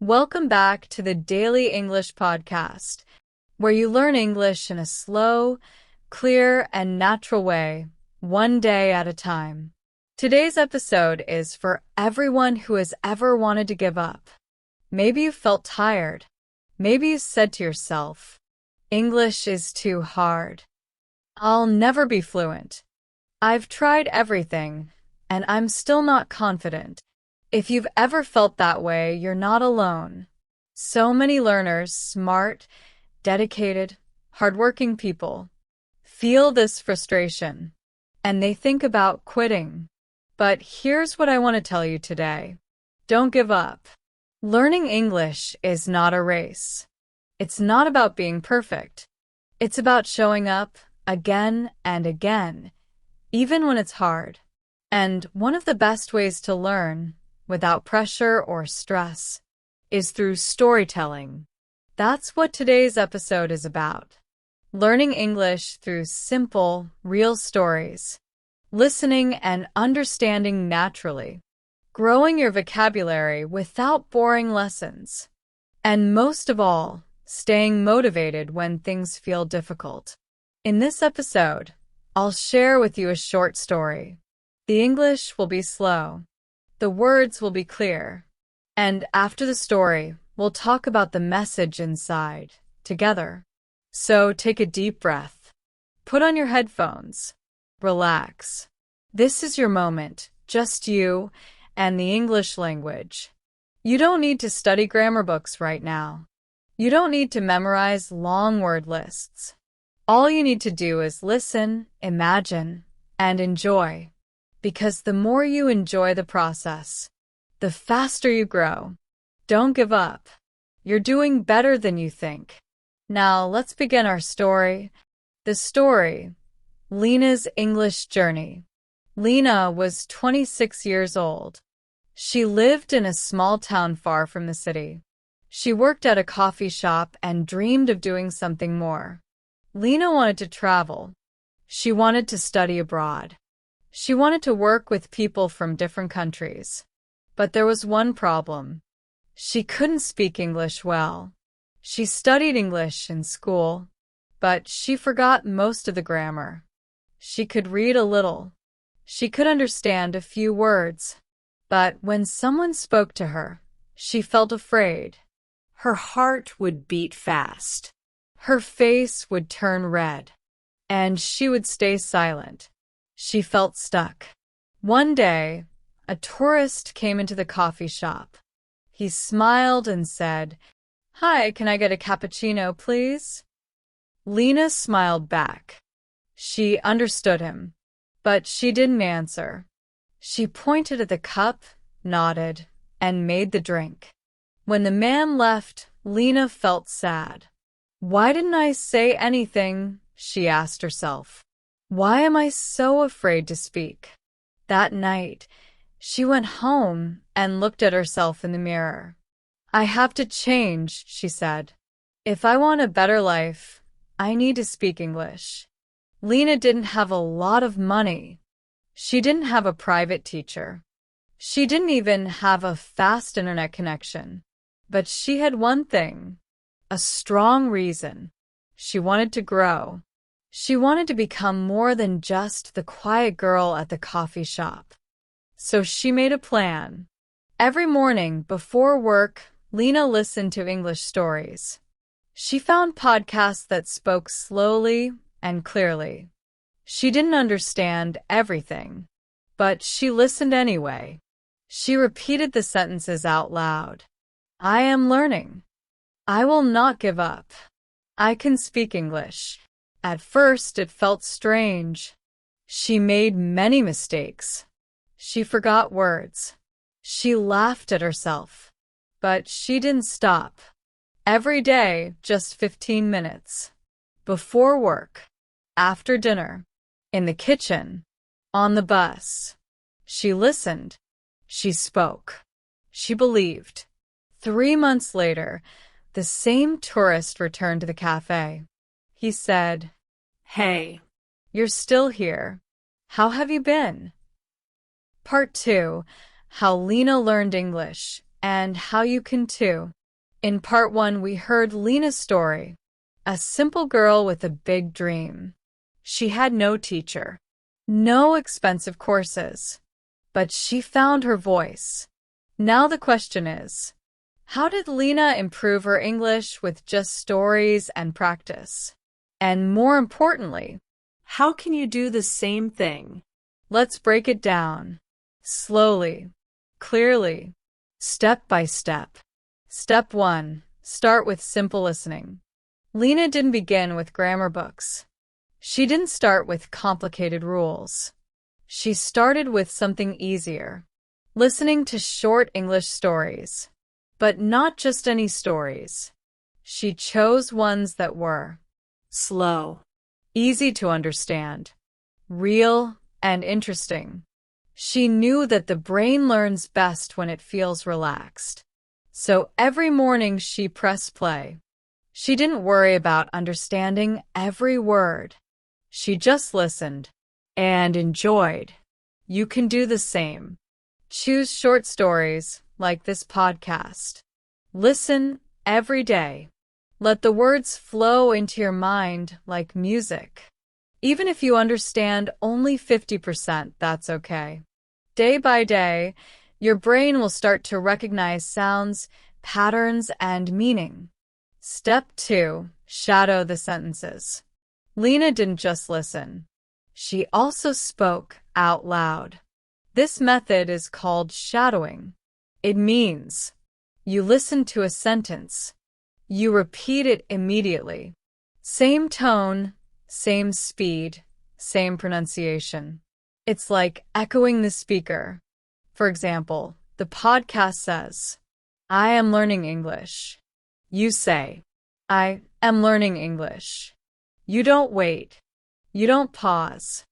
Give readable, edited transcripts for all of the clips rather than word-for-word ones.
Welcome back to the Daily English Podcast, where you learn English in a slow, clear, and natural way, one day at a time. Today's episode is for everyone who has ever wanted to give up. Maybe you felt tired. Maybe you said to yourself, English is too hard. I'll never be fluent. I've tried everything, and I'm still not confident. If you've ever felt that way, you're not alone. So many learners, smart, dedicated, hardworking people, feel this frustration, and they think about quitting. But here's what I want to tell you today. Don't give up. Learning English is not a race. It's not about being perfect. It's about showing up again and again, even when it's hard. And one of the best ways to learn, without pressure or stress, is through storytelling. That's what today's episode is about. Learning English through simple, real stories. Listening and understanding naturally. Growing your vocabulary without boring lessons. And most of all, staying motivated when things feel difficult. In this episode, I'll share with you a short story. The English will be slow. The words will be clear. And after the story, we'll talk about the message inside, together. So take a deep breath. Put on your headphones. Relax. This is your moment, just you and the English language. You don't need to study grammar books right now. You don't need to memorize long word lists. All you need to do is listen, imagine, and enjoy. Because the more you enjoy the process, the faster you grow. Don't give up. You're doing better than you think. Now, let's begin our story. The story, Lina's English Journey. Lina was 26 years old. She lived in a small town far from the city. She worked at a coffee shop and dreamed of doing something more. Lina wanted to travel. She wanted to study abroad. She wanted to work with people from different countries. But there was one problem. She couldn't speak English well. She studied English in school, but she forgot most of the grammar. She could read a little. She could understand a few words. But when someone spoke to her, she felt afraid. Her heart would beat fast. Her face would turn red, and she would stay silent. She felt stuck. One day, a tourist came into the coffee shop. He smiled and said, "Hi, can I get a cappuccino, please?" Lina smiled back. She understood him, but she didn't answer. She pointed at the cup, nodded, and made the drink. When the man left, Lina felt sad. Why didn't I say anything? She asked herself. Why am I so afraid to speak? That night, she went home and looked at herself in the mirror. I have to change, she said. If I want a better life, I need to speak English. Lina didn't have a lot of money. She didn't have a private teacher. She didn't even have a fast internet connection. But she had one thing. A strong reason. She wanted to grow. She wanted to become more than just the quiet girl at the coffee shop. So she made a plan. Every morning before work, Lina listened to English stories. She found podcasts that spoke slowly and clearly. She didn't understand everything, but she listened anyway. She repeated the sentences out loud. I am learning. I will not give up. I can speak English. At first, it felt strange. She made many mistakes. She forgot words. She laughed at herself. But she didn't stop. Every day, just 15 minutes. Before work, after dinner, in the kitchen, on the bus. She listened. She spoke. She believed. 3 months later, the same tourist returned to the cafe. He said, Hey, you're still here. How have you been? Part 2. How Lina Learned English and how you can too. In part 1, we heard Lina's story, a simple girl with a big dream. She had no teacher, no expensive courses, but she found her voice. Now the question is, how did Lina improve her English with just stories and practice? And more importantly, how can you do the same thing? Let's break it down. Slowly, clearly, step by step. Step 1. Start with simple listening. Lina didn't begin with grammar books. She didn't start with complicated rules. She started with something easier, listening to short English stories. But not just any stories. She chose ones that were slow, easy to understand, real, and interesting. She knew that the brain learns best when it feels relaxed. So every morning she pressed play. She didn't worry about understanding every word. She just listened and enjoyed. You can do the same. Choose short stories like this podcast. Listen every day. Let the words flow into your mind like music. Even if you understand only 50%, that's okay. Day by day, your brain will start to recognize sounds, patterns, and meaning. Step 2. Shadow the sentences. Lina didn't just listen. She also spoke out loud. This method is called shadowing. It means you listen to a sentence. You repeat it immediately. Same tone, same speed, same pronunciation. It's like echoing the speaker. For example, the podcast says, I am learning English. You say, I am learning English. You don't wait. You don't pause.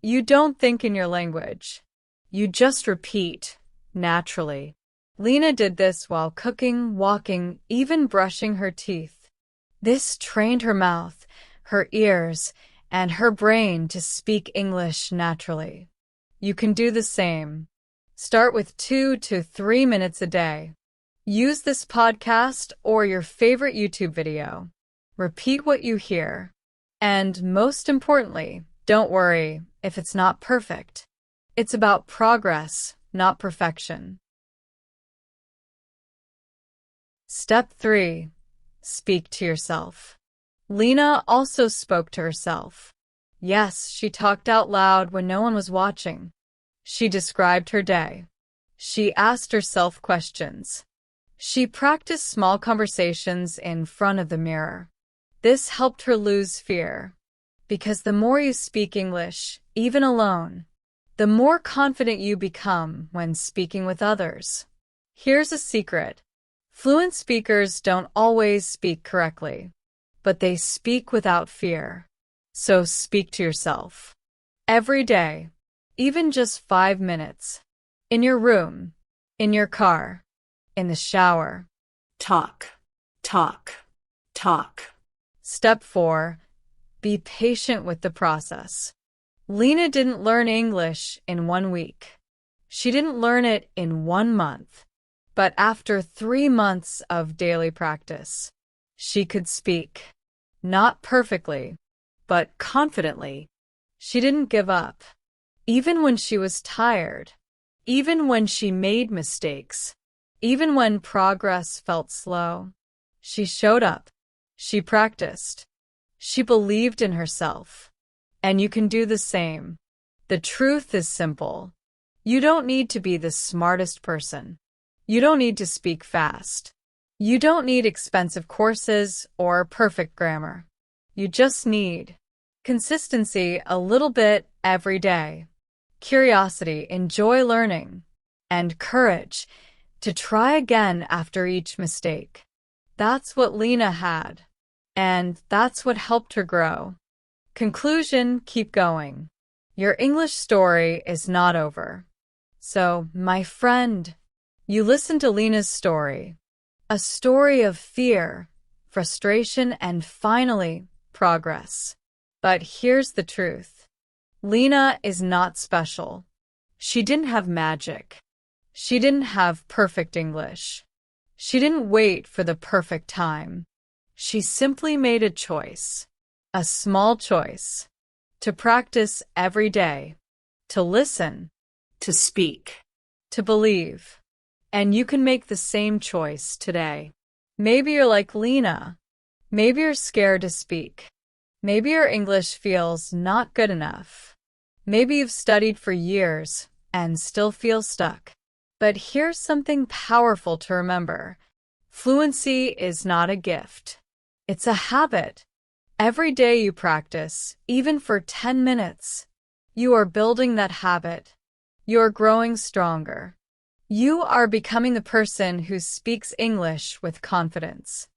You don't think in your language. You just repeat, naturally. Lina did this while cooking, walking, even brushing her teeth. This trained her mouth, her ears, and her brain to speak English naturally. You can do the same. Start with 2 to 3 minutes a day. Use this podcast or your favorite YouTube video. Repeat what you hear. And most importantly, don't worry if it's not perfect. It's about progress, not perfection. Step 3. Speak to yourself. Lina also spoke to herself. Yes, she talked out loud when no one was watching. She described her day. She asked herself questions. She practiced small conversations in front of the mirror. This helped her lose fear. Because the more you speak English, even alone, the more confident you become when speaking with others. Here's a secret. Fluent speakers don't always speak correctly, but they speak without fear. So speak to yourself. Every day, even just 5 minutes. In your room, in your car, in the shower. Talk, talk, talk. Step 4. Be patient with the process. Lina didn't learn English in 1 week. She didn't learn it in 1 month. But after 3 months of daily practice, she could speak. Not perfectly, but confidently. She didn't give up. Even when she was tired. Even when she made mistakes. Even when progress felt slow. She showed up. She practiced. She believed in herself. And you can do the same. The truth is simple. You don't need to be the smartest person. You don't need to speak fast. You don't need expensive courses or perfect grammar. You just need consistency a little bit every day, curiosity, enjoy learning, and courage to try again after each mistake. That's what Lina had, and that's what helped her grow. Conclusion, keep going. Your English story is not over. So, my friend, you listen to Lina's story, a story of fear, frustration, and finally, progress. But here's the truth. Lina is not special. She didn't have magic. She didn't have perfect English. She didn't wait for the perfect time. She simply made a choice, a small choice, to practice every day, to listen, To speak. to believe. And you can make the same choice today. Maybe you're like Lina. Maybe you're scared to speak. Maybe your English feels not good enough. Maybe you've studied for years and still feel stuck. But here's something powerful to remember. Fluency is not a gift. It's a habit. Every day you practice, even for 10 minutes, you are building that habit. You're growing stronger. You are becoming the person who speaks English with confidence.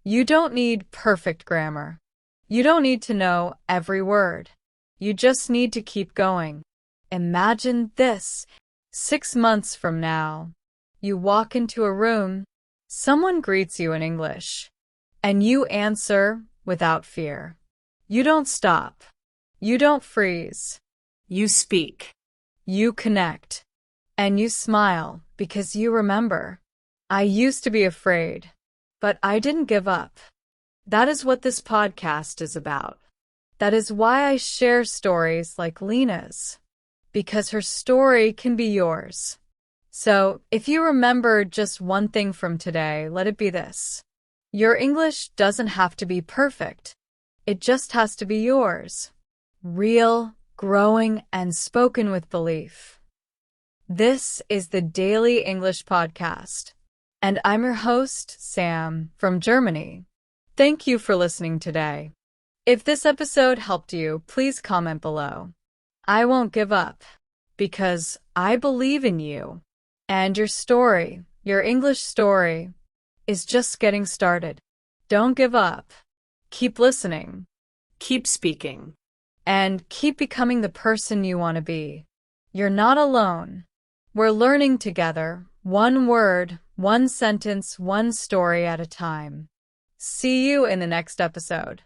You don't need perfect grammar. You don't need to know every word. You just need to keep going. Imagine this. 6 months from now, you walk into a room, someone greets you in English, and you answer without fear. You don't stop. You don't freeze. You speak. You connect. And you smile because you remember. I used to be afraid, but I didn't give up. That is what this podcast is about. That is why I share stories like Lina's, because her story can be yours. So, if you remember just one thing from today, let it be this. Your English doesn't have to be perfect. It just has to be yours. Real, growing, and spoken with belief. This is the Daily English Podcast, and I'm your host, Sam, from Germany. Thank you for listening today. If this episode helped you, please comment below. I won't give up, because I believe in you. And your story, your English story, is just getting started. Don't give up. Keep listening. Keep speaking. And keep becoming the person you want to be. You're not alone. We're learning together, one word, one sentence, one story at a time. See you in the next episode.